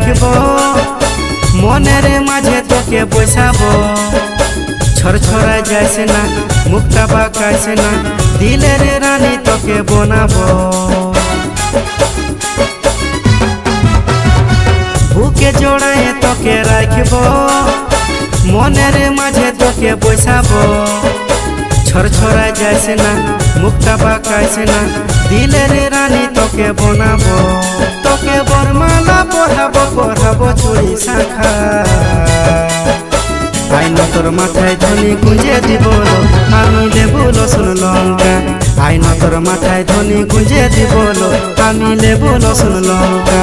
राखबो मनेरे माझे तोके बसाबो छरछरा जाइसे ना मुक्ता बाकाइसे ना दिलेर रानी तोके बनाबो बुके जोड़ाए तोके राखबो मनेरे माझे तोके बसाबो छरछरा जाइसे ना मुक्ता बाकाइसे ना दिलेर रानी तोके बनाबो तोके बरमाला पढ़ाबो पढ़ाबो चूड़ी शाखा आईन तोर माथाय धनी गुंजे दिबलो आमी लेबु लसुन लंका आईन तोर माथाय धनी गुंजे दिबलो आमी लेबु लसुन लंका।